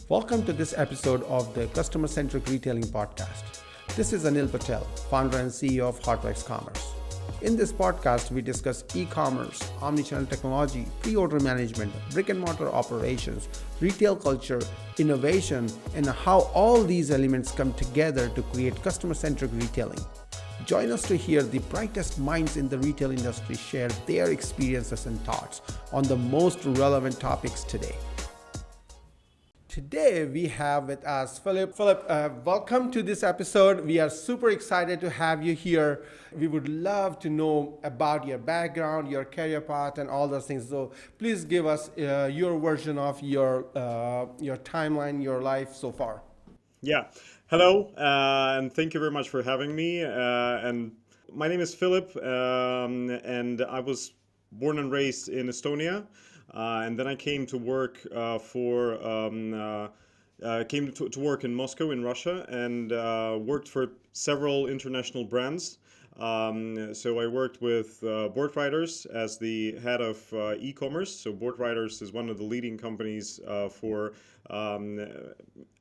Welcome to this episode of the Customer Centric Retailing Podcast. This is Anil Patel, founder and CEO of Hotworks Commerce. In this podcast, we discuss e-commerce, omnichannel technology, pre-order management, brick and mortar operations, retail culture, innovation, and how all these elements come together to create customer-centric retailing. Join us to hear the brightest minds in the retail industry share their experiences and thoughts on the most relevant topics today. Today we have with us Filipp. Filipp, welcome to this episode. We are super excited to have you here. We would love to know about your background, your career path, and all those things. So please give us your version of your timeline, your life so far. Yeah. Hello, and thank you very much for having me. And my name is Filipp, and I was born and raised in Estonia. And then I came to work to work in Moscow in Russia, and worked for several international brands. So I worked with Boardriders as the head of e-commerce. So Boardriders is one of the leading companies for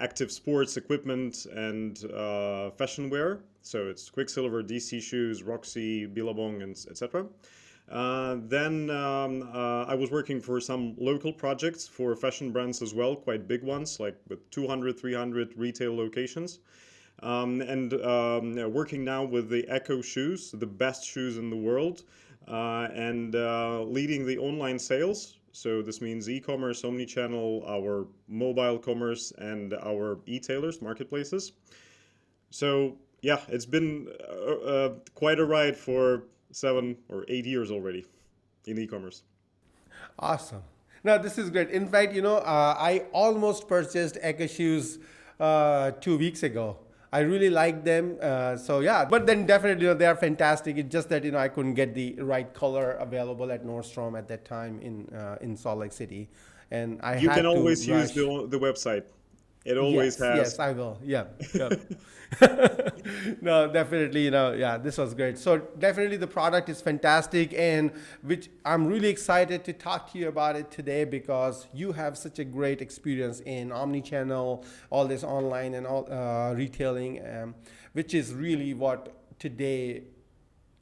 active sports equipment and fashion wear. So it's Quicksilver, DC Shoes, Roxy, Billabong, and etc. Then I was working for some local projects for fashion brands as well, quite big ones, like with 200, 300 retail locations. And working now with the ECCO Shoes, the best shoes in the world, and leading the online sales. So this means e-commerce, omnichannel, our mobile commerce, and our e-tailers, marketplaces. So yeah, it's been quite a ride for 7 or 8 years already in e-commerce. Awesome. Now, this is great. In fact, I almost purchased ECCO Shoes 2 weeks ago. I really like them. So yeah, but then definitely they are fantastic. It's just that I couldn't get the right color available at Nordstrom at that time in Salt Lake City, and I You had can to always use rush. the website. It always has. Yes, I will. Yeah. No, definitely, yeah, this was great. So definitely the product is fantastic, and which I'm really excited to talk to you about it today because you have such a great experience in omnichannel, all this online and all retailing, which is really what today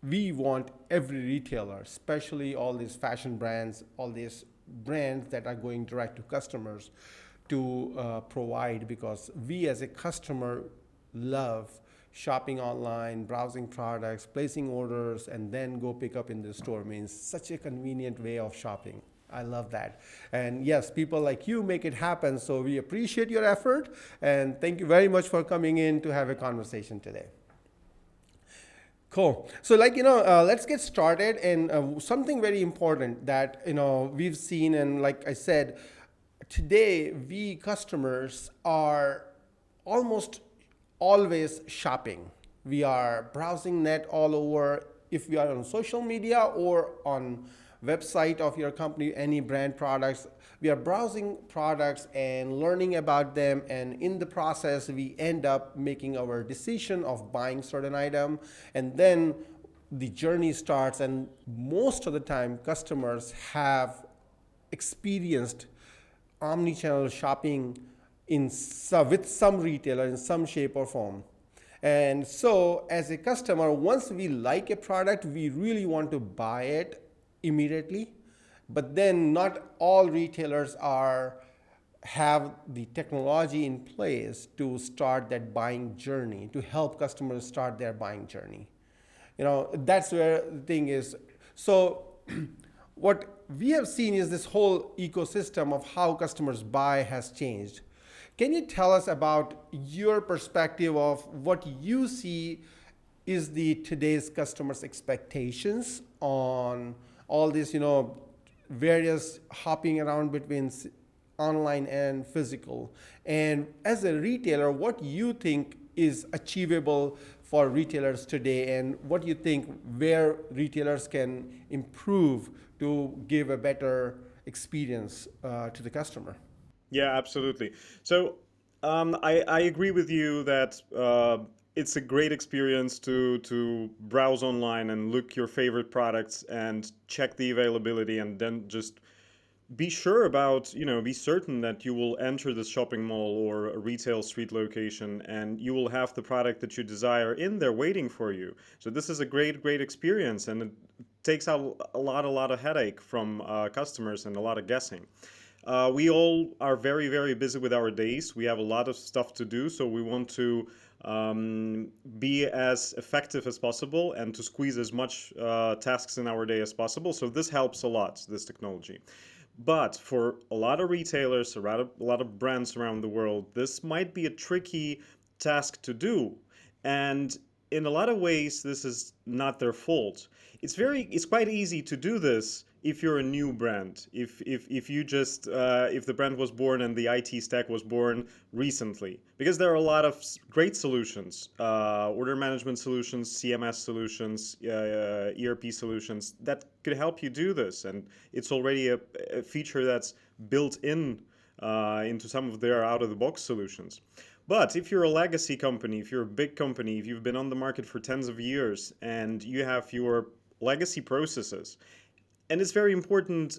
we want every retailer, especially all these fashion brands, all these brands that are going direct to customers to provide, because we as a customer love shopping online, browsing products, placing orders, and then go pick up in the store. Means such a convenient way of shopping. I love that. And yes, people like you make it happen. So we appreciate your effort, and thank you very much for coming in to have a conversation today. Cool. So let's get started. And something very important that, we've seen, and like I said, today, we customers are almost always shopping. We are browsing net all over. If we are on social media or on website of your company, any brand products, we are browsing products and learning about them. And in the process, we end up making our decision of buying certain item. And then the journey starts. And most of the time, customers have experienced omnichannel shopping with some retailer in some shape or form. And so as a customer, once we like a product, we really want to buy it immediately. But then not all retailers have the technology in place to start that buying journey, to help customers start their buying journey. That's where the thing is. So what we have seen is this whole ecosystem of how customers buy has changed. Can you tell us about your perspective of what you see is today's customers' expectations on all this, various hopping around between online and physical? And as a retailer, what you think is achievable for retailers today, and what do you think where retailers can improve to give a better experience to the customer? Yeah, absolutely. So I agree with you that it's a great experience to browse online and look your favorite products and check the availability and then just be sure about, be certain that you will enter this shopping mall or a retail street location and you will have the product that you desire in there waiting for you. So this is a great experience, and it takes out a lot of headache from customers and a lot of guessing. We all are very busy with our days. We have a lot of stuff to do, so we want to be as effective as possible and to squeeze as much tasks in our day as possible. So this helps a lot, this technology. But for a lot of retailers, a lot of brands around the world, this might be a tricky task to do. And in a lot of ways, this is not their fault. It's quite easy to do this if you're a new brand. If you just if the brand was born and the IT stack was born recently, because there are a lot of great solutions, order management solutions, CMS solutions, ERP solutions that could help you do this, and it's already a feature that's built in into some of their out-of-the-box solutions. But if you're a legacy company, if you're a big company, if you've been on the market for tens of years and you have your legacy processes, and it's very important,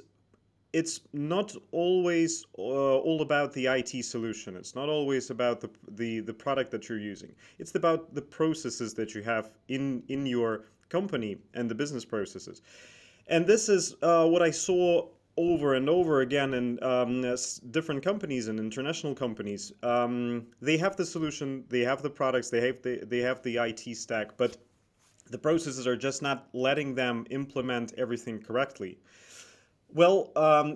it's not always all about the IT solution. It's not always about the product that you're using. It's about the processes that you have in your company and the business processes. And this is what I saw over and over again in different companies and international companies. They have the solution, they have the products, they have the IT stack, but the processes are just not letting them implement everything correctly. Well,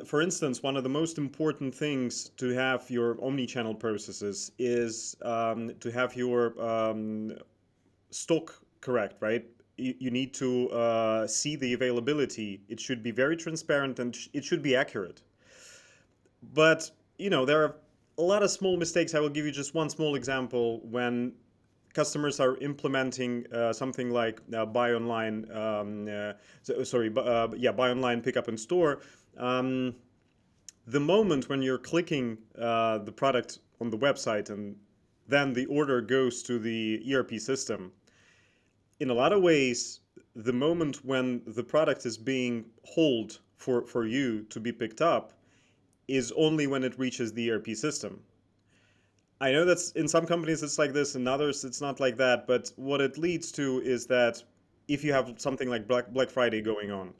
for instance, one of the most important things to have your omni-channel processes is to have your stock correct, right? You need to see the availability. It should be very transparent and it should be accurate. But there are a lot of small mistakes. I will give you just one small example. When customers are implementing something like buy online, buy online, pick up in store. Um, the moment when you're clicking the product on the website and then the order goes to the ERP system, in a lot of ways, the moment when the product is being held for you to be picked up is only when it reaches the ERP system. I know that's in some companies it's like this, in others it's not like that. But what it leads to is that if you have something like Black Friday going on,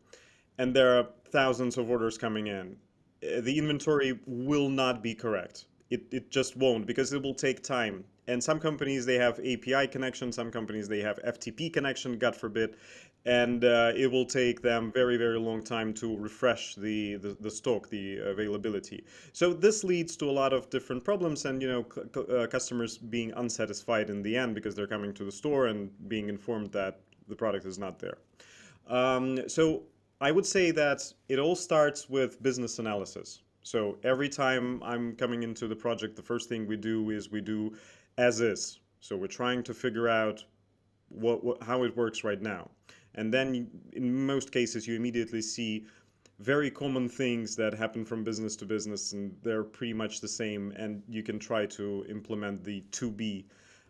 and there are thousands of orders coming in, the inventory will not be correct. It just won't, because it will take time. And some companies, they have API connection, some companies they have FTP connection, God forbid, and it will take them very long time to refresh the stock, the availability. So this leads to a lot of different problems, and customers being unsatisfied in the end because they're coming to the store and being informed that the product is not there. So I would say that it all starts with business analysis. So every time I'm coming into the project, the first thing we do is we do as is. So we're trying to figure out how it works right now. And then in most cases, you immediately see very common things that happen from business to business, and they're pretty much the same. And you can try to implement the to be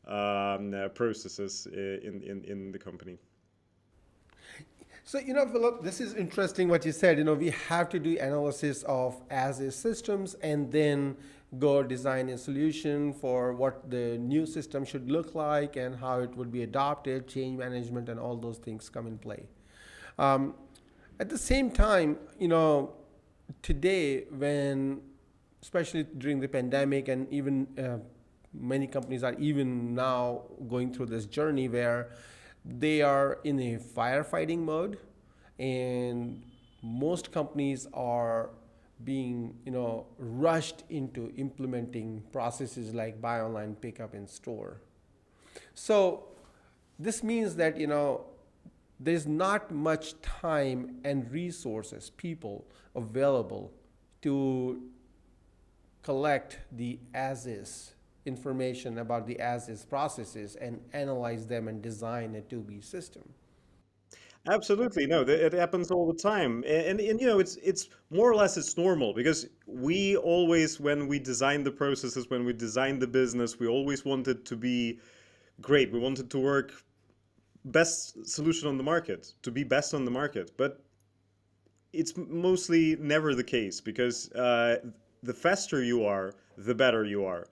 processes in the company. So, Philip, this is interesting what you said. We have to do analysis of as is systems and then go design a solution for what the new system should look like and how it would be adopted, change management, and all those things come in play. Um, at the same time, today, when, especially during the pandemic, and even many companies are even now going through this journey where they are in a firefighting mode, and most companies are being rushed into implementing processes like buy online, pick up in store. So this means that there's not much time and resources, people available to collect the as is information about the as is processes and analyze them and design a to be system. Absolutely, no, it happens all the time, and it's more or less it's normal, because we always, when we design the processes, when we design the business, we always want it to be great. We want it to work best solution on the market, to be best on the market. But it's mostly never the case because the faster you are, the better you are.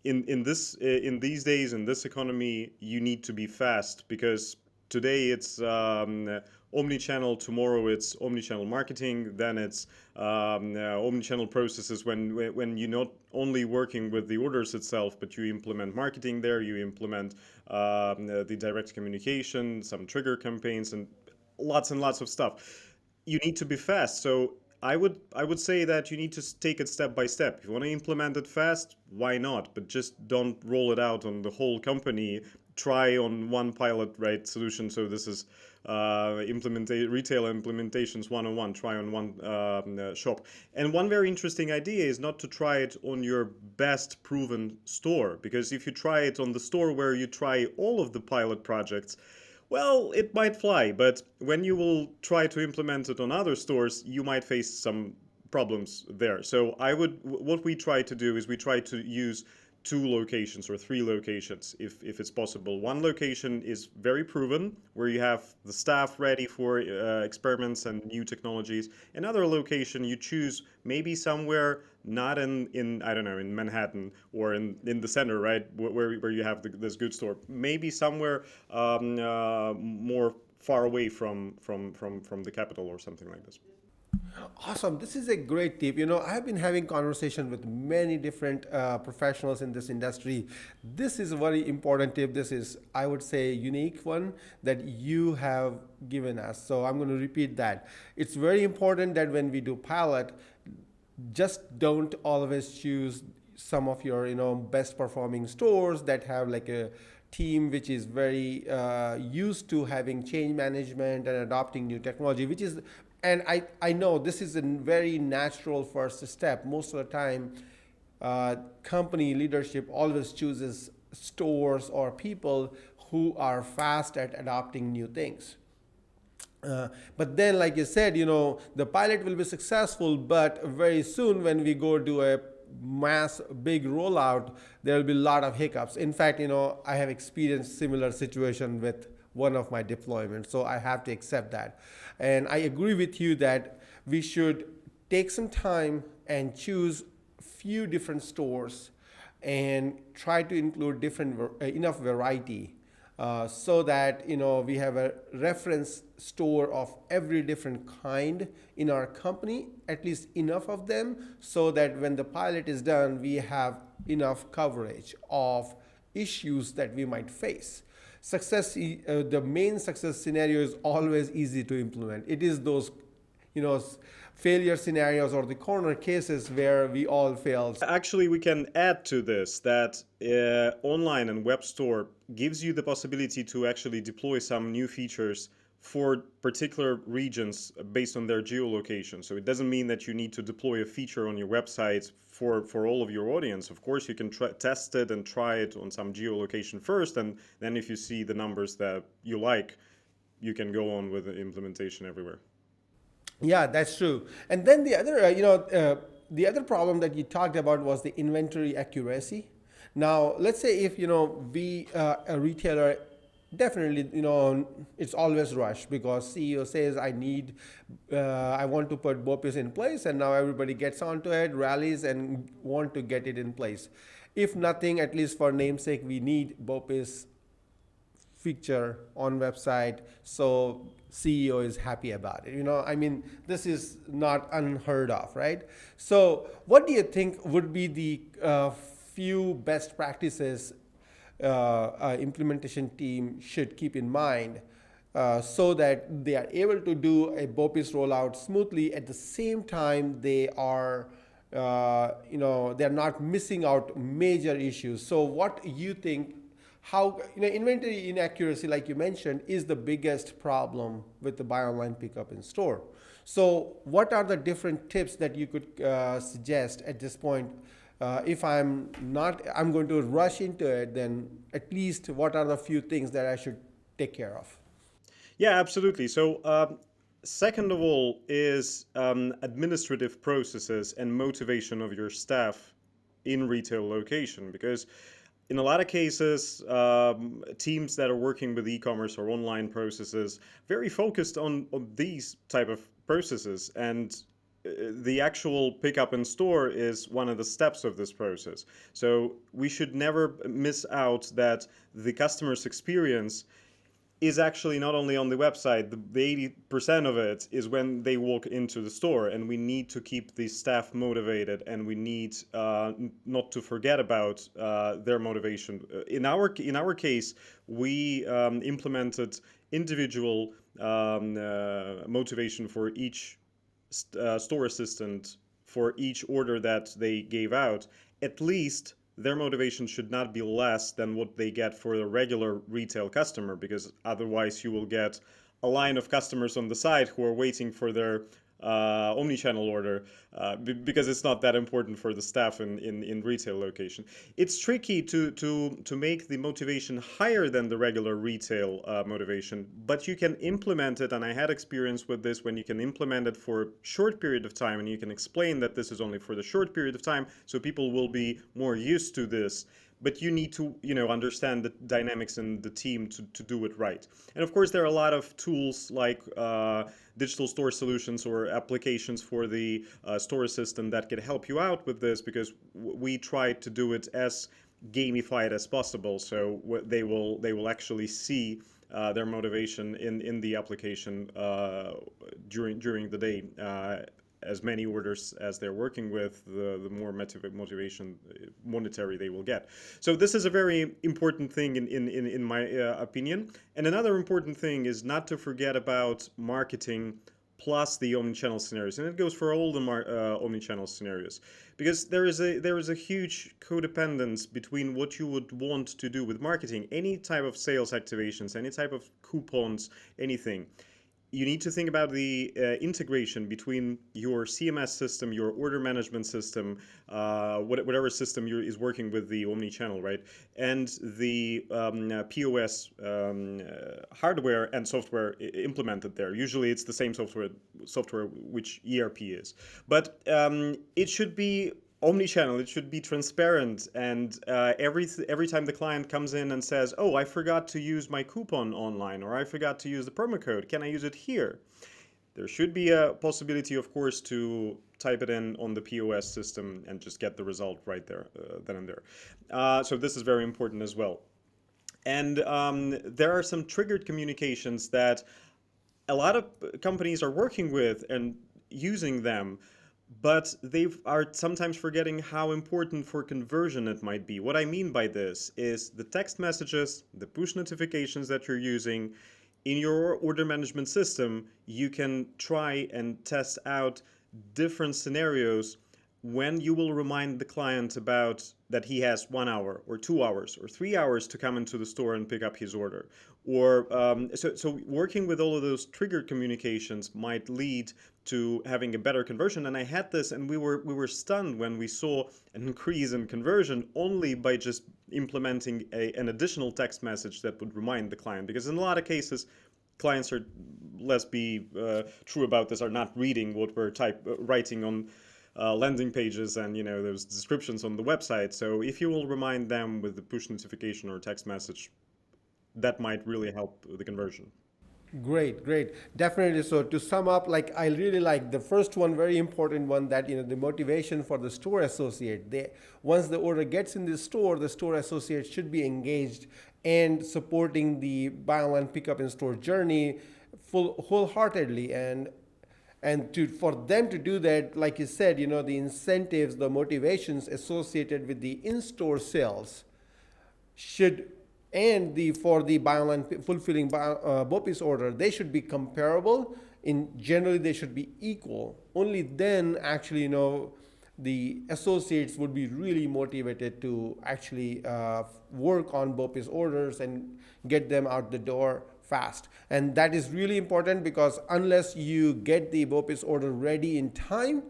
In these days in this economy, you need to be fast because today it's omnichannel, tomorrow it's omnichannel marketing, then it's omnichannel processes when you're not only working with the orders itself, but you implement marketing there, you implement the direct communication, some trigger campaigns, and lots of stuff. You need to be fast. So I would say that you need to take it step by step. If you want to implement it fast, why not? But just don't roll it out on the whole company. Try on one pilot, right, solution. So this is retail implementations 101. Try on one shop. And one very interesting idea is not to try it on your best proven store, because if you try it on the store where you try all of the pilot projects, well, it might fly, but when you will try to implement it on other stores, you might face some problems there. So what we try to do is we try to use two locations or three locations if it's possible. One location is very proven, where you have the staff ready for experiments and new technologies. Another location you choose maybe somewhere not in I don't know, in Manhattan or in the center, right, where you have this good store. Maybe somewhere more far away from the capital or something like this. Awesome. This is a great tip. You know, I've been having conversation with many different professionals in this industry. This is a very important tip. This is, I would say, unique one that you have given us. So I'm going to repeat that. It's very important that when we do pilot, just don't always choose some of your, best performing stores that have like a team which is very used to having change management and adopting new technology, which is, and I know this is a very natural first step. Most of the time, company leadership always chooses stores or people who are fast at adopting new things. But then, like you said, the pilot will be successful, but very soon when we go do a mass big rollout, there will be a lot of hiccups. In fact, I have experienced similar situation with one of my deployments, so I have to accept that. And I agree with you that we should take some time and choose few different stores and try to include different enough variety so that we have a reference store of every different kind in our company, at least enough of them, so that when the pilot is done, we have enough coverage of issues that we might face. The main success scenario is always easy to implement. It is those failure scenarios or the corner cases where we all fail. Actually, we can add to this that online and web store gives you the possibility to actually deploy some new features for particular regions based on their geolocation. So it doesn't mean that you need to deploy a feature on your website for all of your audience. Of course, you can test it and try it on some geolocation first, and then if you see the numbers that you like, you can go on with the implementation everywhere. Yeah, that's true. And then the other problem that you talked about was the inventory accuracy. Now, let's say if we a retailer, definitely it's always rush because CEO says I want to put BOPIS in place, and now everybody gets onto it, rallies, and want to get it in place. If nothing, at least for namesake, we need BOPIS feature on website, so CEO is happy about it. This is not unheard of, right? So what do you think would be the few best practices implementation team should keep in mind so that they are able to do a BOPIS rollout smoothly, at the same time they are they're not missing out major issues? So what you think, how inventory inaccuracy, like you mentioned, is the biggest problem with the buy online pickup in store. So what are the different tips that you could suggest at this point? If I'm going to rush into it, then at least what are the few things that I should take care of? Yeah, absolutely. So second of all is administrative processes and motivation of your staff in retail location, because in a lot of cases, teams that are working with e-commerce or online processes very focused on these type of processes, and the actual pickup in store is one of the steps of this process. So we should never miss out that the customer's experience is actually not only on the website, the 80% of it is when they walk into the store, and we need to keep the staff motivated, and we need not to forget about their motivation. In our case, we implemented individual motivation for each store assistant for each order that they gave out. At least their motivation should not be less than what they get for the regular retail customer, because otherwise you will get a line of customers on the side who are waiting for their omnichannel order because it's not that important for the staff in retail location. It's tricky to make the motivation higher than the regular retail motivation, but you can implement it, and I had experience with this when you can implement it for a short period of time, and you can explain that this is only for the short period of time, so people will be more used to this. But you need to, understand the dynamics in the team to do it right. And of course, there are a lot of tools like digital store solutions or applications for the store assistant that can help you out with this, because we try to do it as gamified as possible. So they will actually see their motivation in the application during the day. As many orders as they're working with, the more motivation monetary they will get. So this is a very important thing in my opinion. And another important thing is not to forget about marketing plus the omnichannel scenarios, and it goes for all the omnichannel scenarios, because there is a huge codependence between what you would want to do with marketing, any type of sales activations, any type of coupons, anything. You need to think about the integration between your CMS system, your order management system, whatever system is working with the omnichannel, right? And the POS hardware and software implemented there. Usually it's the same software which ERP is. But it should be omnichannel, it should be transparent, and every time the client comes in and says, oh, I forgot to use my coupon online, or I forgot to use the promo code, can I use it here? There should be a possibility, of course, to type it in on the POS system and just get the result right there, then and there. So this is very important as well. And there are some triggered communications that a lot of companies are working with and using them, but they are sometimes forgetting how important for conversion it might be. What I mean by this is the text messages, the push notifications that you're using in your order management system. You can try and test out different scenarios when you will remind the client about that he has 1 hour or 2 hours or 3 hours to come into the store and pick up his order. Or so working with all of those triggered communications might lead to having a better conversion. And I had this, and we were stunned when we saw an increase in conversion only by just implementing an additional text message that would remind the client. Because in a lot of cases, clients are, let's be true about this, are not reading what we're writing on landing pages and those descriptions on the website. So if you will remind them with the push notification or text message, that might really help the conversion. Great, great. Definitely. So to sum up, like I really like the first one, very important one, that the motivation for the store associate. Once the order gets in the store associate should be engaged and supporting the buy online pickup in store journey wholeheartedly, and for them to do that, like you said, the incentives, the motivations associated with the in-store sales should, and for the buy online fulfilling BOPIS order, they should be comparable. Generally they should be equal. Only then actually the associates would be really motivated to actually work on BOPIS orders and get them out the door fast. And that is really important, because unless you get the BOPIS order ready in time,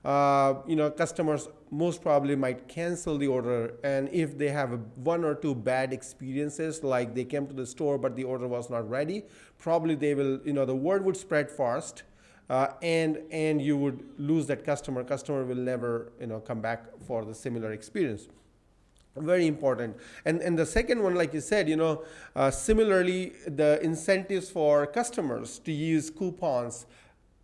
customers most probably might cancel the order. And if they have one or two bad experiences, like they came to the store but the order was not ready, probably they will, the word would spread fast, and you would lose that customer. Customer will never, come back for the similar experience. Very important. And the second one, like you said, similarly, the incentives for customers to use coupons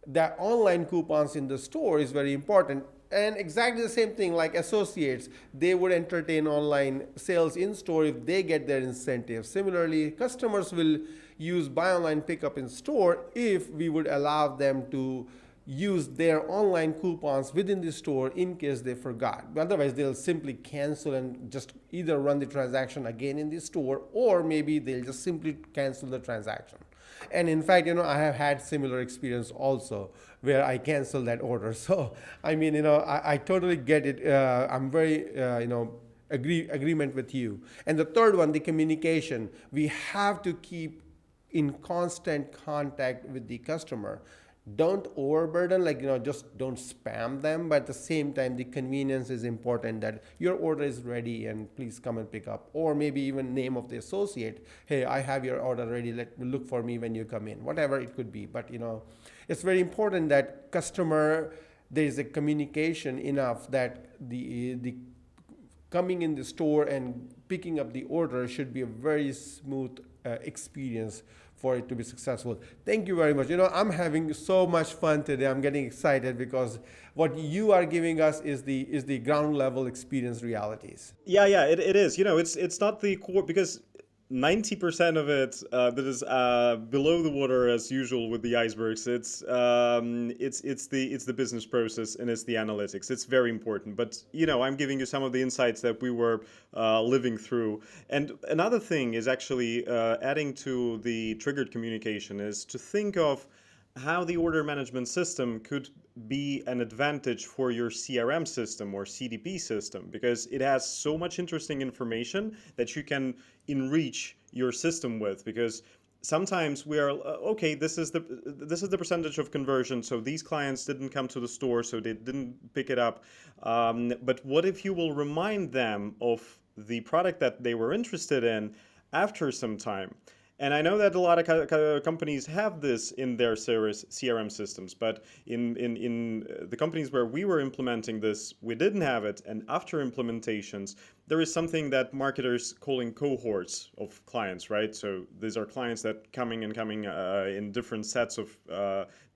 that online coupons in the store is very important. And exactly the same thing like associates, they would entertain online sales in store if they get their incentive. Similarly, customers will use buy online pickup in store if we would allow them to use their online coupons within the store in case they forgot. Otherwise, they'll simply cancel and just either run the transaction again in the store, or maybe they'll just simply cancel the transaction. And in fact, I have had similar experience also where I canceled that order. So, I mean, I totally get it. I'm very, agreement with you. And the third one, the communication. We have to keep in constant contact with the customer. Don't overburden, like, just don't spam them, but at the same time the convenience is important, that your order is ready and please come and pick up, or maybe even name of the associate, hey, I have your order ready, look for me when you come in, whatever it could be. But it's very important that customer, there is a communication enough that the coming in the store and picking up the order should be a very smooth experience for it to be successful. Thank you very much. I'm having so much fun today. I'm getting excited because what you are giving us is the ground level experience realities. Yeah, it is. It's not the core, because 90% of it that is below the water, as usual with the icebergs. It's the business process, and it's the analytics. It's very important. But I'm giving you some of the insights that we were living through. And another thing is actually adding to the triggered communication is to think of how the order management system could be an advantage for your CRM system or CDP system, because it has so much interesting information that you can enrich your system with. Because sometimes we are okay, this is the percentage of conversion, so these clients didn't come to the store, so they didn't pick it up. But what if you will remind them of the product that they were interested in after some time? And I know that a lot of companies have this in their CRM systems, but in the companies where we were implementing this, we didn't have it. And after implementations, there is something that marketers calling cohorts of clients, right? So these are clients that coming in different sets of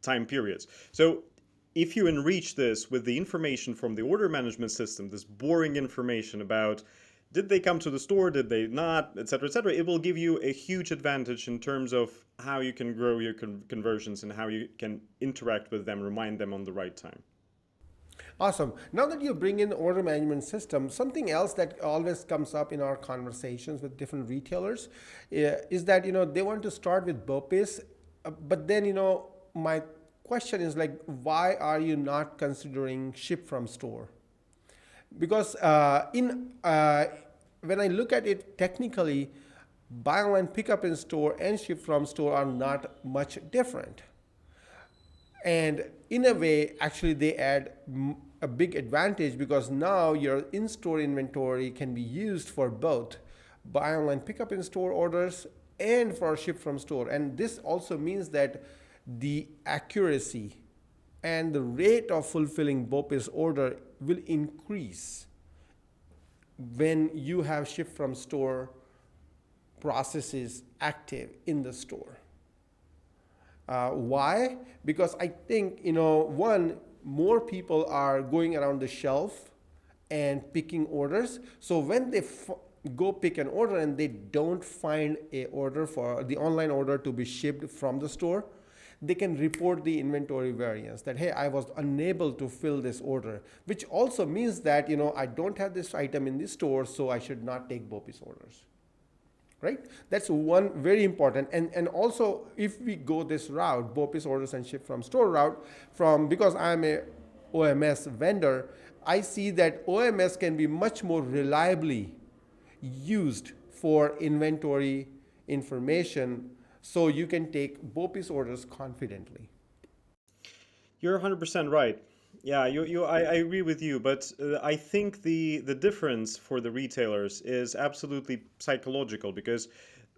time periods. So if you enrich this with the information from the order management system, this boring information about did they come to the store, did they not, etc., etc., it will give you a huge advantage in terms of how you can grow your conversions and how you can interact with them, remind them on the right time. Awesome. Now that you bring in the order management system, something else that always comes up in our conversations with different retailers is that they want to start with BOPIS, but then my question is like, why are you not considering ship from store? Because when I look at it technically, buy online, pick up in store and ship from store are not much different. And in a way, actually, they add a big advantage, because now your in-store inventory can be used for both buy online, pick up in store orders and for ship from store. And this also means that the accuracy and the rate of fulfilling BOPIS order will increase when you have ship from store processes active in the store. Why? Because I think, one, more people are going around the shelf and picking orders. So when they go pick an order and they don't find a order for the online order to be shipped from the store, they can report the inventory variance that, hey, I was unable to fill this order, which also means that, I don't have this item in the store, so I should not take BOPIS orders. Right? That's one very important. And also, if we go this route, BOPIS orders and ship from store route, because I'm a OMS vendor, I see that OMS can be much more reliably used for inventory information, so you can take BOPIS orders confidently. You're 100% right. Yeah, I agree with you, but I think the difference for the retailers is absolutely psychological, because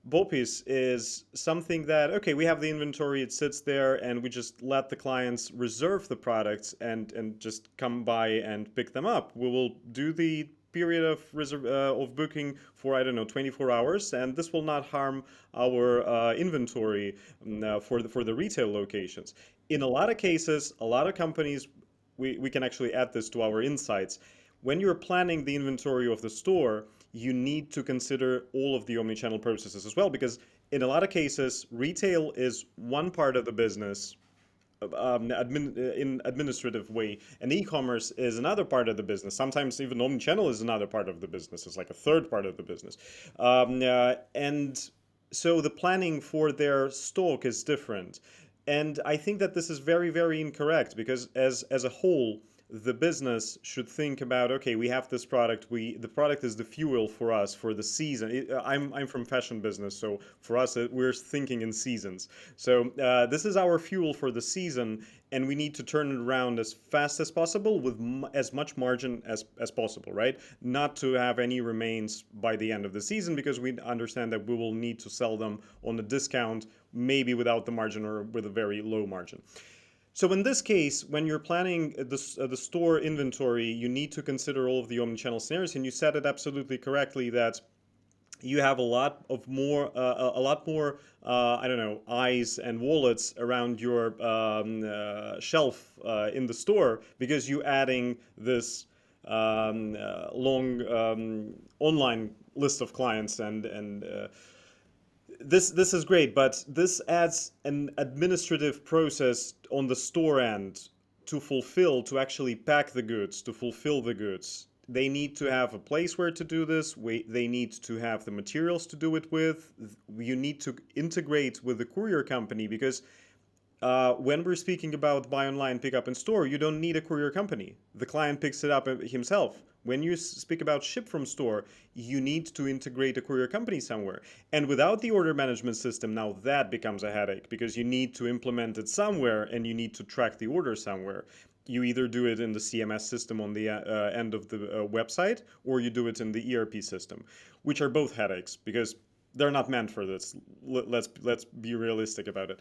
BOPIS is something that, okay, we have the inventory, it sits there, and we just let the clients reserve the products and just come by and pick them up. We will do the period of booking for, I don't know, 24 hours, and this will not harm our inventory for the retail locations. In a lot of cases, a lot of companies, we can actually add this to our insights. When you're planning the inventory of the store, you need to consider all of the omnichannel processes as well, because in a lot of cases, retail is one part of the business, in administrative way, and e-commerce is another part of the business. Sometimes even omnichannel is another part of the business. It's like a third part of the business, and so the planning for their stock is different. And I think that this is very, very incorrect, because as a whole, the business should think about, okay, we have this product, the product is the fuel for us for the season. I'm from fashion business, so for us we're thinking in seasons. So this is our fuel for the season, and we need to turn it around as fast as possible with as much margin as possible, right? Not to have any remains by the end of the season, because we understand that we will need to sell them on a discount, maybe without the margin or with a very low margin. So in this case, when you're planning the store inventory, you need to consider all of the omnichannel scenarios, and you said it absolutely correctly that you have a lot more, I don't know, eyes and wallets around your shelf in the store, because you're adding this long online list of clients, and this is great, but this adds an administrative process on the store end to actually pack the goods, to fulfill the goods. They need to have a place where to do this. They need to have the materials to do it with. You need to integrate with the courier company, because when we're speaking about buy online, pick up in store, you don't need a courier company. The client picks it up himself. When you speak about ship from store, you need to integrate a courier company somewhere. And without the order management system, now that becomes a headache, because you need to implement it somewhere and you need to track the order somewhere. You either do it in the CMS system on the end of the website, or you do it in the ERP system, which are both headaches, because they're not meant for this. Let's be realistic about it.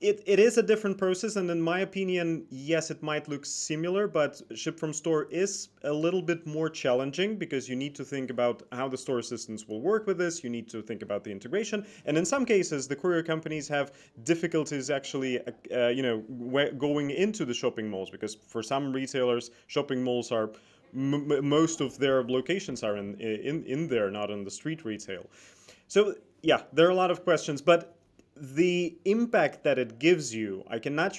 It is a different process, and in my opinion, yes, it might look similar, but ship from store is a little bit more challenging, because you need to think about how the store assistants will work with this. You need to think about the integration, and in some cases, the courier companies have difficulties actually, going into the shopping malls, because for some retailers, shopping malls are most of their locations are in there, not in the street retail. So yeah, there are a lot of questions, but the impact that it gives you, I cannot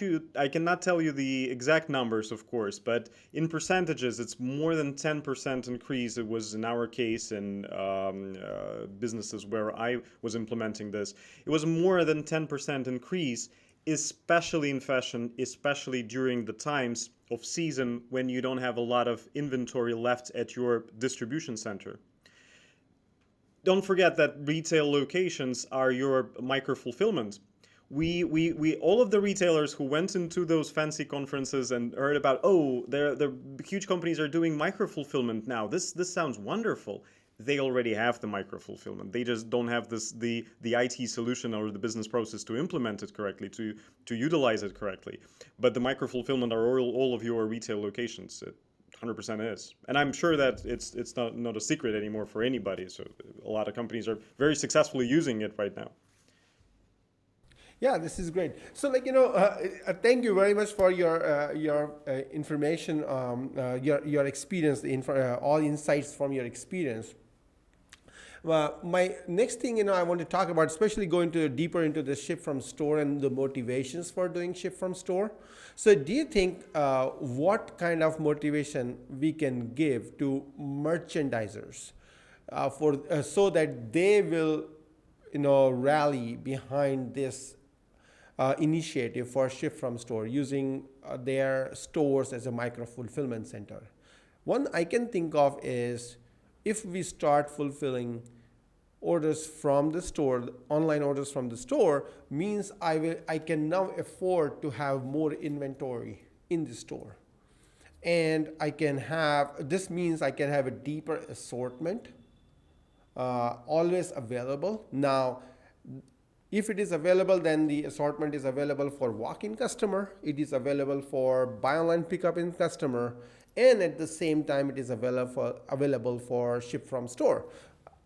tell you the exact numbers, of course, but in percentages, it's more than 10% increase. It was in our case in businesses where I was implementing this. It was more than 10% increase, especially in fashion, especially during the times of season when you don't have a lot of inventory left at your distribution center. Don't forget that retail locations are your micro fulfillment. We all of the retailers who went into those fancy conferences and heard about, oh, the huge companies are doing micro fulfillment now. This sounds wonderful. They already have the micro fulfillment. They just don't have the IT solution or the business process to implement it correctly, to utilize it correctly. But the micro fulfillment are all of your retail locations. 100% is, and I'm sure that it's not a secret anymore for anybody. So a lot of companies are very successfully using it right now. Yeah, this is great. So, thank you very much for your information, your experience, all insights from your experience. My next thing, I want to talk about, especially going deeper into the ship from store and the motivations for doing ship from store. So, do you think what kind of motivation we can give to merchandisers so that they will, rally behind this initiative for ship from store, using their stores as a micro fulfillment center? One I can think of is, if we start fulfilling orders from the store, online orders from the store, means I can now afford to have more inventory in the store. And this means I can have a deeper assortment, always available. Now, if it is available, then the assortment is available for walk-in customer. It is available for buy online, pick up in customer, and at the same time it is available for ship from store.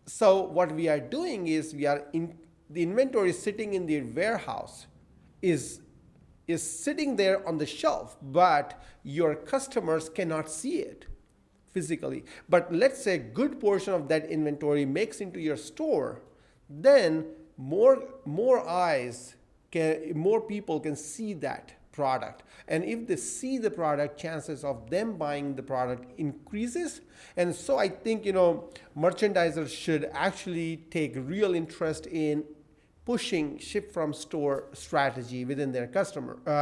So what we are doing is we are in the inventory sitting in the warehouse is is sitting there on the shelf, but your customers cannot see it physically. But let's say a good portion of that inventory makes into your store, then more eyes can, more people can see that product, and if they see the product, chances of them buying the product increases. And so I think, merchandisers should actually take real interest in pushing ship from store strategy within their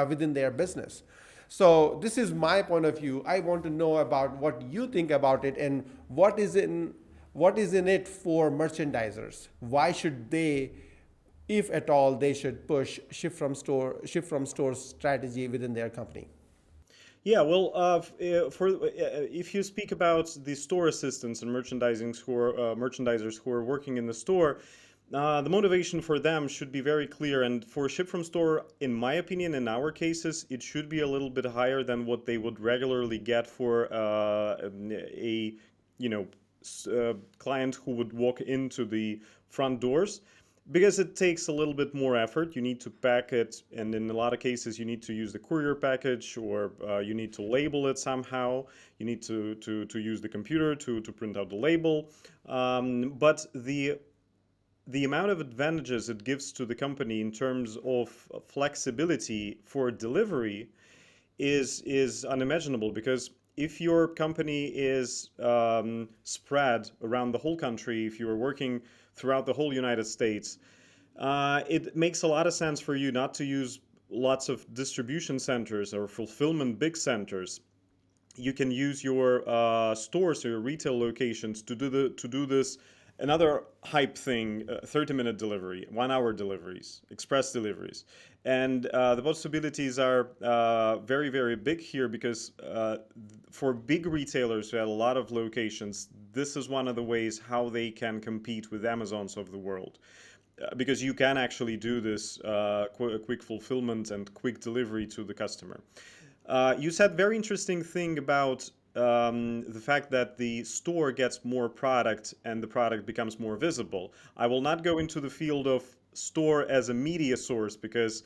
within their business. So this is my point of view. I want to know about what you think about it, and what is in it for merchandisers. Why should they, if at all, they should push ship from store strategy within their company? Yeah, well, if you speak about the store assistants and merchandisers who are working in the store, the motivation for them should be very clear. And for ship from store, in my opinion, in our cases, it should be a little bit higher than what they would regularly get for a you know client who would walk into the front doors, because it takes a little bit more effort. You need to pack it, and in a lot of cases, you need to use the courier package, or you need to label it somehow. You need to use the computer to print out the label. But the amount of advantages it gives to the company in terms of flexibility for delivery is unimaginable, because if your company is spread around the whole country, if you are working throughout the whole United States, it makes a lot of sense for you not to use lots of distribution centers or fulfillment big centers. You can use your stores or your retail locations to do this. Another hype thing: 30-minute delivery, 1 hour deliveries, express deliveries. And the possibilities are very, very big here, because for big retailers who have a lot of locations, this is one of the ways how they can compete with Amazons of the world. Because you can actually do this quick fulfillment and quick delivery to the customer. You said very interesting thing about the fact that the store gets more product and the product becomes more visible. I will not go into the field of store as a media source, because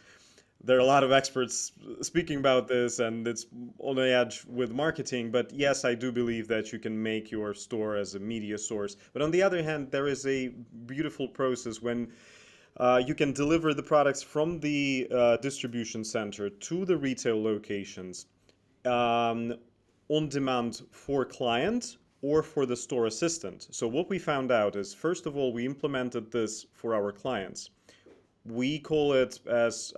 there are a lot of experts speaking about this and it's on the edge with marketing. But yes, I do believe that you can make your store as a media source. But on the other hand, there is a beautiful process when you can deliver the products from the distribution center to the retail locations, um, on demand for client or for the store assistant. So what we found out is, first of all, we implemented this for our clients. We call it as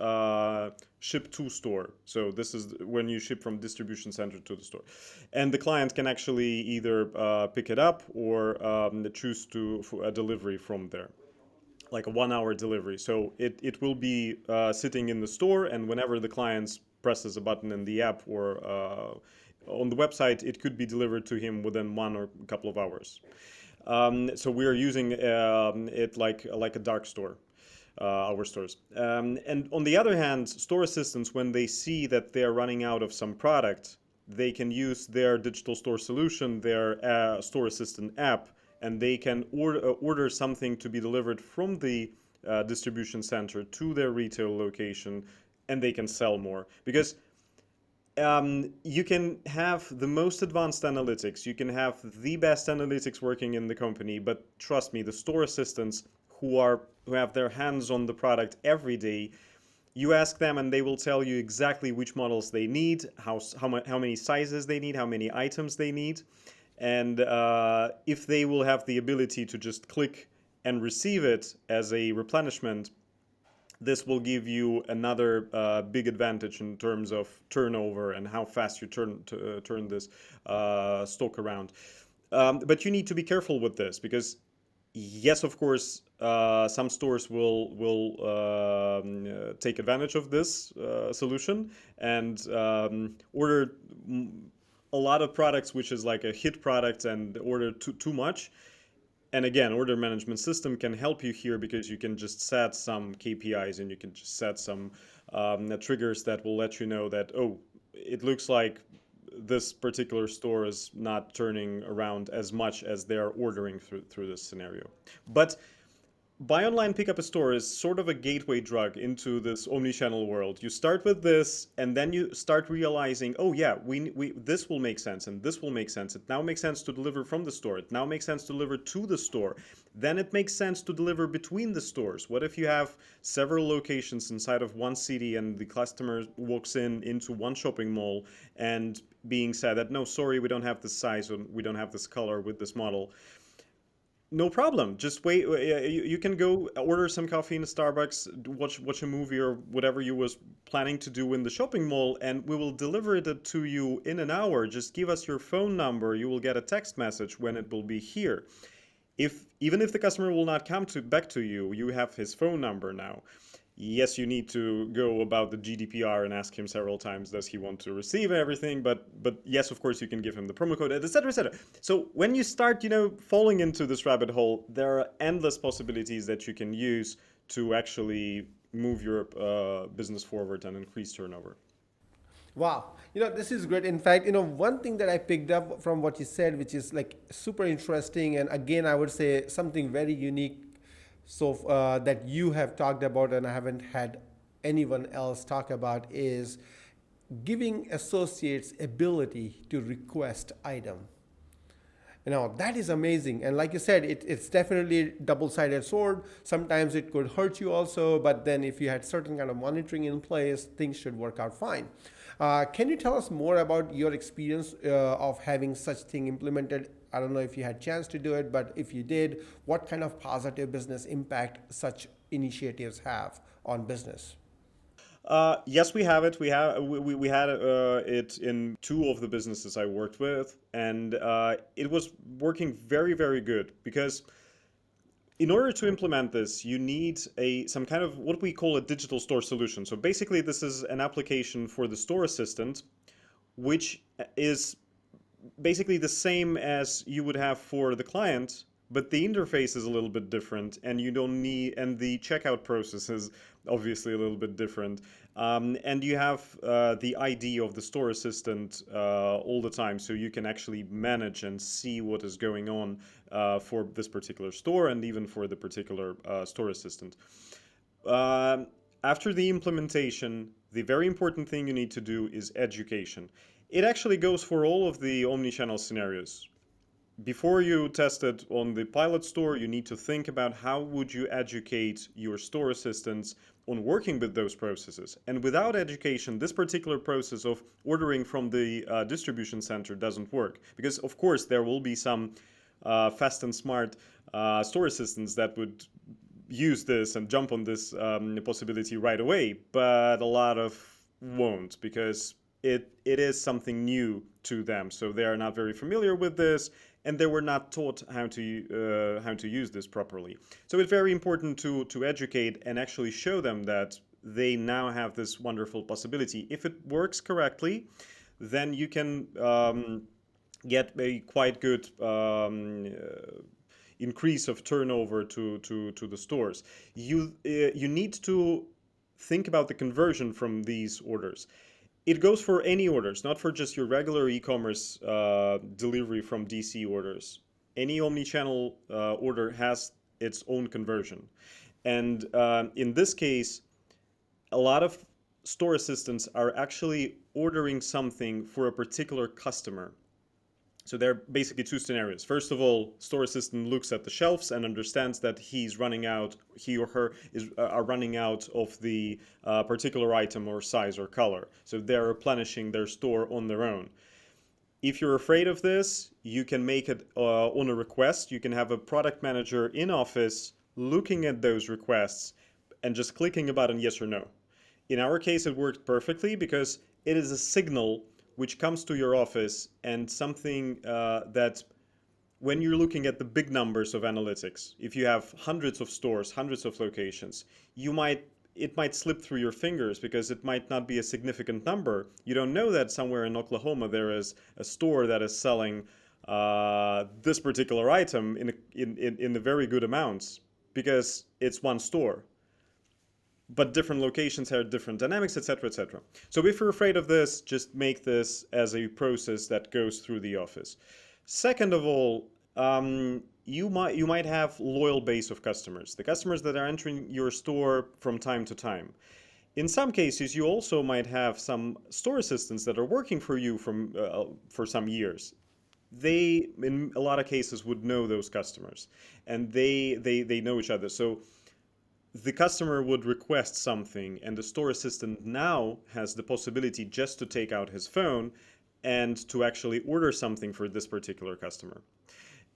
ship to store. So this is when you ship from distribution center to the store, and the client can actually either pick it up or choose for a delivery from there, like a 1 hour delivery. So it will be sitting in the store, and whenever the client presses a button in the app or on the website, it could be delivered to him within 1 or a couple of hours. So we are using it like a dark store, our stores. And on the other hand, store assistants, when they see that they are running out of some product, they can use their digital store solution, their store assistant app, and they can order something to be delivered from the distribution center to their retail location, and they can sell more. Because you can have the most advanced analytics, you can have the best analytics working in the company, but trust me, the store assistants who have their hands on the product every day, you ask them and they will tell you exactly which models they need, how many sizes they need, how many items they need, and if they will have the ability to just click and receive it as a replenishment, this will give you another big advantage in terms of turnover and how fast you turn this stock around. But you need to be careful with this, because yes, of course, some stores will take advantage of this solution and order a lot of products, which is like a hit product, and order too much. And again, order management system can help you here, because you can just set some KPIs and you can just set some triggers that will let you know that, oh, it looks like this particular store is not turning around as much as they're ordering through this scenario. But buy online, pick up a store is sort of a gateway drug into this omnichannel world. You start with this, and then you start realizing, oh yeah, we this will make sense, and this will make sense. It now makes sense to deliver from the store. It now makes sense to deliver to the store. Then it makes sense to deliver between the stores. What if you have several locations inside of one city, and the customer walks into one shopping mall and being said that, no, sorry, we don't have this size, or we don't have this color with this model. No problem. Just wait. You can go order some coffee in a Starbucks, watch a movie or whatever you was planning to do in the shopping mall, and we will deliver it to you in an hour. Just give us your phone number. You will get a text message when it will be here. Even if the customer will not come back to you, you have his phone number now. Yes, you need to go about the GDPR and ask him several times, does he want to receive everything? But yes, of course, you can give him the promo code, etc., etc. So when you start, falling into this rabbit hole, there are endless possibilities that you can use to actually move your business forward and increase turnover. Wow, this is great. In fact, one thing that I picked up from what you said, which is like super interesting, and again, I would say something very unique, so that you have talked about, and I haven't had anyone else talk about, is giving associates ability to request item. That is amazing, and like you said, it's definitely a double-sided sword. Sometimes it could hurt you also, but then if you had certain kind of monitoring in place, things should work out fine. Can you tell us more about your experience of having such thing implemented? I don't know if you had chance to do it, but if you did, what kind of positive business impact such initiatives have on business? Yes, we have it. We had it in two of the businesses I worked with, and it was working very, very good because in order to implement this, you need some kind of what we call a digital store solution. So basically, this is an application for the store assistant, which is basically the same as you would have for the client, but the interface is a little bit different, and you don't need, and the checkout process is obviously a little bit different. And you have the ID of the store assistant all the time, so you can actually manage and see what is going on for this particular store and even for the particular store assistant. After the implementation, the very important thing you need to do is education. It actually goes for all of the omnichannel scenarios. Before you test it on the pilot store, you need to think about how would you educate your store assistants on working with those processes. And without education, this particular process of ordering from the distribution center doesn't work. Because of course there will be some fast and smart store assistants that would use this and jump on this possibility right away, but a lot of won't, because it is something new to them. So they are not very familiar with this, and they were not taught how to use this properly. So it's very important to educate and actually show them that they now have this wonderful possibility. If it works correctly, then you can get a quite good increase of turnover to the stores. You need to think about the conversion from these orders. It goes for any orders, not for just your regular e-commerce delivery from DC orders. Any omnichannel order has its own conversion. And in this case, a lot of store assistants are actually ordering something for a particular customer. So there are basically two scenarios. First of all, store assistant looks at the shelves and understands that he or her are running out of the particular item or size or color. So they're replenishing their store on their own. If you're afraid of this, you can make it on a request. You can have a product manager in office looking at those requests and just clicking a button yes or no. In our case, it worked perfectly because it is a signal which comes to your office, and something that when you're looking at the big numbers of analytics, if you have hundreds of stores, hundreds of locations, it might slip through your fingers because it might not be a significant number. You don't know that somewhere in Oklahoma there is a store that is selling this particular item in the very good amounts because it's one store. but different locations have different dynamics, etc., etc. So if you're afraid of this, just make this as a process that goes through the office. Second of all, you might have loyal base of customers, the customers that are entering your store from time to time. In some cases, you also might have some store assistants that are working for you for some years. They, in a lot of cases, would know those customers, and they know each other. So the customer would request something, and the store assistant now has the possibility just to take out his phone and to actually order something for this particular customer.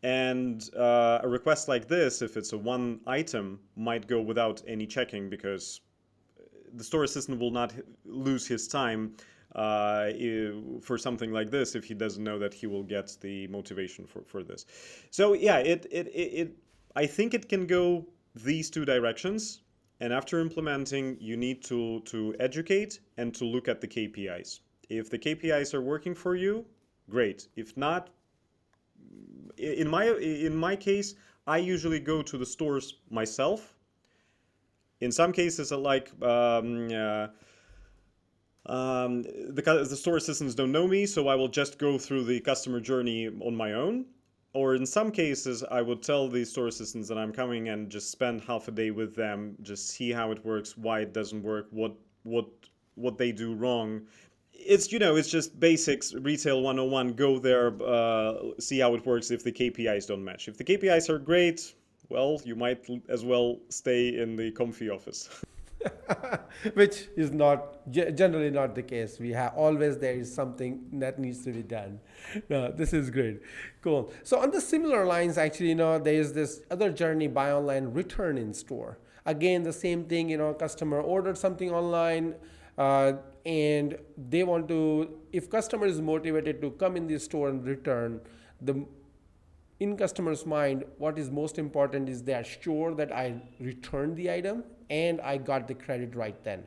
And a request like this, if it's a one item, might go without any checking, because the store assistant will not lose his time for something like this if he doesn't know that he will get the motivation for this. So yeah, I think it can go these two directions. And after implementing, you need to educate and to look at the KPIs. If the KPIs are working for you, great. If not, in my case, I usually go to the stores myself. In some cases, I like the store assistants don't know me, so I will just go through the customer journey on my own. Or in some cases, I would tell the store assistants that I'm coming and just spend half a day with them, just see how it works, why it doesn't work, what they do wrong. It's just basics, retail 101. Go there, see how it works if the KPIs don't match. If the KPIs are great, well, you might as well stay in the comfy office. Which is not generally not the case. We have always there is something that needs to be done. No, this is great, cool. So on the similar lines, actually, there is this other journey: buy online, return in store. Again, the same thing. Customer ordered something online, and they want to. If customer is motivated to come in the store and return, the in customer's mind, what is most important is they are sure that I returned the item and I got the credit right then.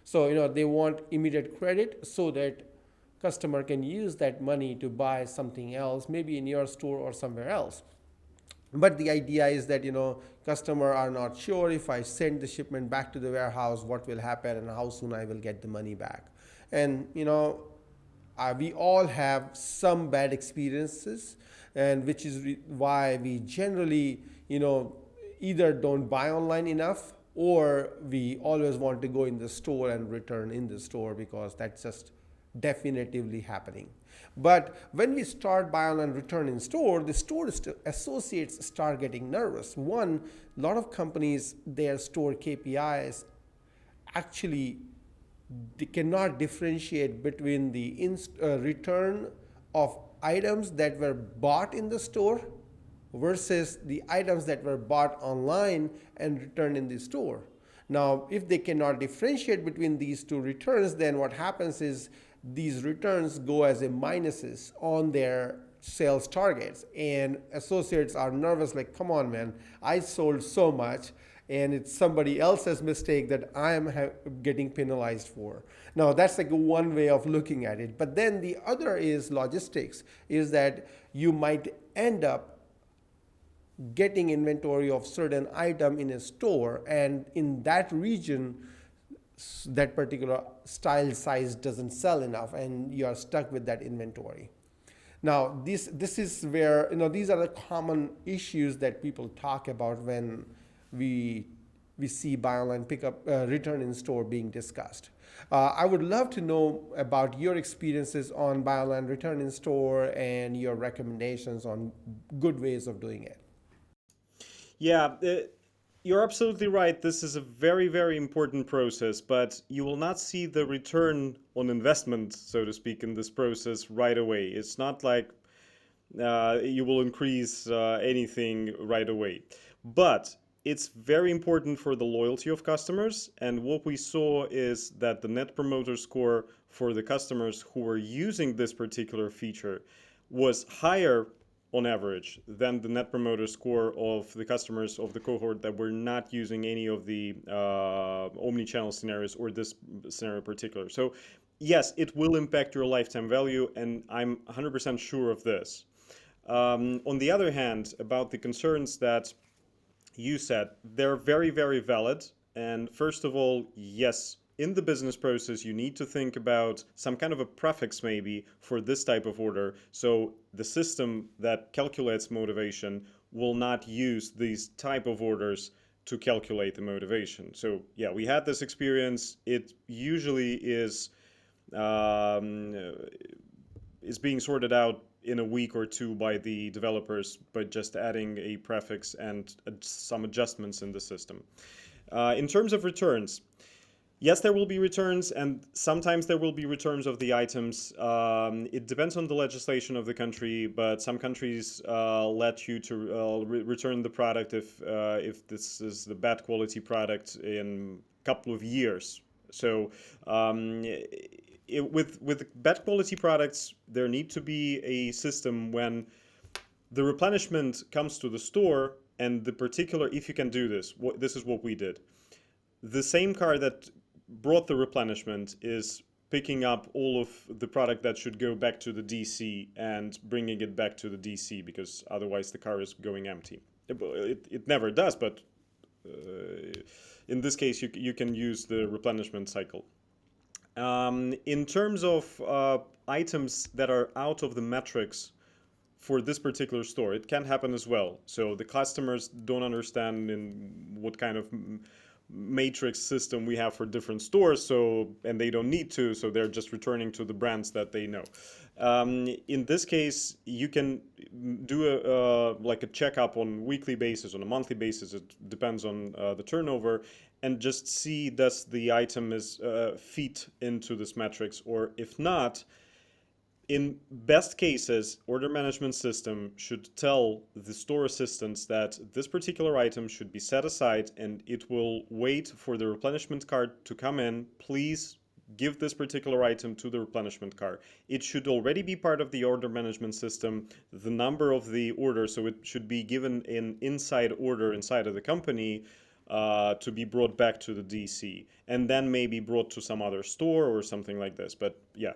So they want immediate credit so that customer can use that money to buy something else, maybe in your store or somewhere else. But the idea is that customer are not sure, if I send the shipment back to the warehouse, what will happen and how soon I will get the money back. And we all have some bad experiences, and which is why we generally either don't buy online enough, or we always want to go in the store and return in the store, because that's just definitively happening. But when we start buy online return in store, the store associates start getting nervous. One, a lot of companies, their store KPIs actually they cannot differentiate between the return of items that were bought in the store versus the items that were bought online and returned in the store. Now, if they cannot differentiate between these two returns, then what happens is these returns go as a minuses on their sales targets, and associates are nervous, like, come on, man, I sold so much and it's somebody else's mistake that I am getting penalized for. Now, that's like one way of looking at it. But then the other is logistics, is that you might end up getting inventory of certain item in a store, and in that region, that particular style size doesn't sell enough, and you are stuck with that inventory. Now, this is where these are the common issues that people talk about when we see buy online, pick up, return in store being discussed. I would love to know about your experiences on buy online, return in store, and your recommendations on good ways of doing it. Yeah, you're absolutely right. This is a very, very important process, but you will not see the return on investment, so to speak, in this process right away. It's not like you will increase anything right away. But it's very important for the loyalty of customers. And what we saw is that the Net Promoter Score for the customers who were using this particular feature was higher on average than the Net Promoter Score of the customers of the cohort that were not using any of the omni-channel scenarios, or this scenario in particular. So yes, it will impact your lifetime value, and I'm 100% sure of this. On the other hand, about the concerns that you said, they're very, very valid, And first of all, yes, in the business process, you need to think about some kind of a prefix maybe for this type of order. So the system that calculates motivation will not use these type of orders to calculate the motivation. So yeah, we had this experience. It usually um, is being sorted out in a week or two by the developers, but just adding a prefix and some adjustments in the system. In terms of returns, yes, there will be returns, and sometimes there will be returns of the items. It depends on the legislation of the country, but some countries let you to return the product if this is the bad quality product in a couple of years. So with bad quality products, there need to be a system when the replenishment comes to the store, and the particular, if you can do this, this is what we did. The same car that brought the replenishment is picking up all of the product that should go back to the DC and bringing it back to the DC, because otherwise the car is going empty. It never does, but in this case you can use the replenishment cycle. In terms of items that are out of the metrics for this particular store, it can happen as well. So the customers don't understand in what kind of matrix system we have for different stores, and they don't need to, so they're just returning to the brands that they know. In this case, you can do like a checkup on weekly basis, on a monthly basis. It depends on the turnover, and just see does the item is fit into this matrix, or if not. In best cases, order management system should tell the store assistants that this particular item should be set aside and it will wait for the replenishment cart to come in. Please give this particular item to the replenishment cart. It should already be part of the order management system, the number of the order, so it should be given in inside order inside of the company to be brought back to the DC, and then maybe brought to some other store or something like this. But yeah.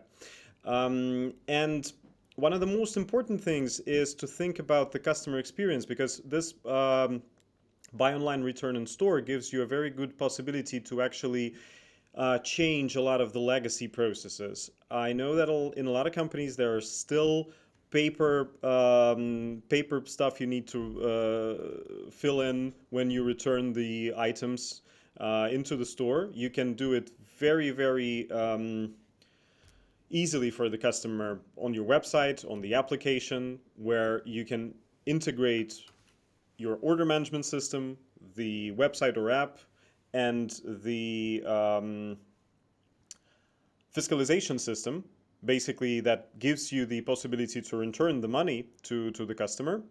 And one of the most important things is to think about the customer experience, because this buy online, return in store gives you a very good possibility to actually change a lot of the legacy processes. I know that in a lot of companies there are still paper stuff you need to fill in when you return the items into the store. You can do it very, very easily for the customer on your website, on the application, where you can integrate your order management system, the website or app, and the fiscalization system, basically that gives you the possibility to return the money to the customer.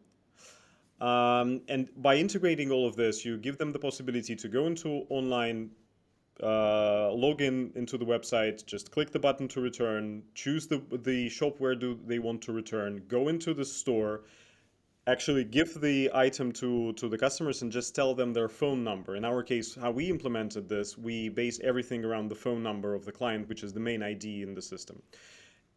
And by integrating all of this, you give them the possibility to go into online, log in into the website, just click the button to return, choose the shop where do they want to return, go into the store, actually give the item to the customers and just tell them their phone number. In our case, how we implemented this, we base everything around the phone number of the client, which is the main ID in the system.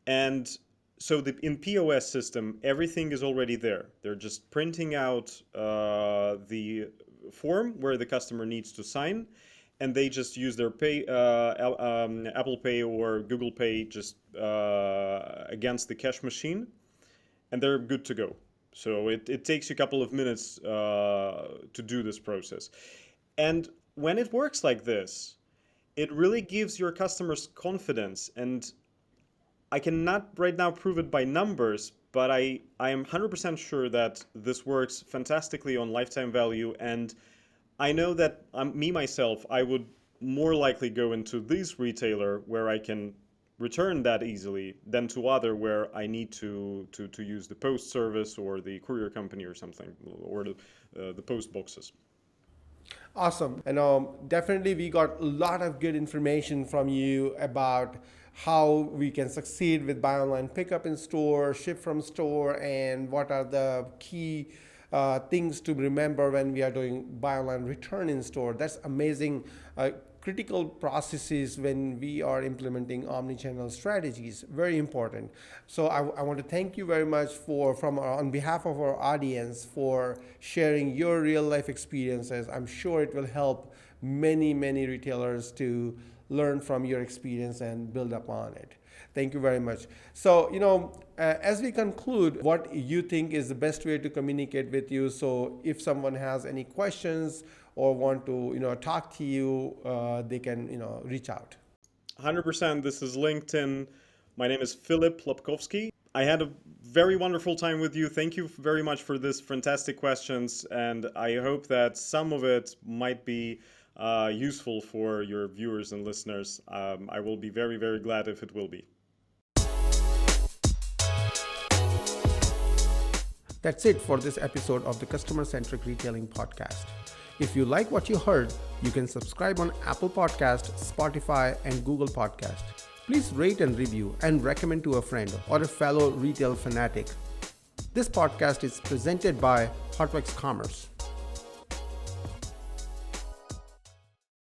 And so in POS system, everything is already there. They're just printing out the form where the customer needs to sign, and they just use their Apple Pay or Google Pay just against the cash machine, and they're good to go. So it takes you a couple of minutes to do this process. And when it works like this, it really gives your customers confidence. And I cannot right now prove it by numbers, but I am 100% sure that this works fantastically on lifetime value. And I know that myself, I would more likely go into this retailer where I can return that easily than to other where I need to use the post service or the courier company or something, or the post boxes. Awesome. And definitely we got a lot of good information from you about how we can succeed with buy online, pick up in store, ship from store, and what are the key things to remember when we are doing buy online, return in store. That's amazing. Critical processes when we are implementing omnichannel strategies, very important. So I want to thank you very much on behalf of our audience for sharing your real life experiences. I'm sure it will help many, many retailers to learn from your experience and build upon it. Thank you very much. So, as we conclude, what you think is the best way to communicate with you? So if someone has any questions or want to, talk to you, they can, reach out. 100%. This is LinkedIn. My name is Filipp Labkovskiy. I had a very wonderful time with you. Thank you very much for this fantastic questions, and I hope that some of it might be useful for your viewers and listeners. I will be very, very glad if it will be. That's it for this episode of the Customer Centric Retailing Podcast. If you like what you heard, you can subscribe on Apple Podcast, Spotify, and Google Podcast. Please rate and review and recommend to a friend or a fellow retail fanatic. This podcast is presented by Hotworks Commerce.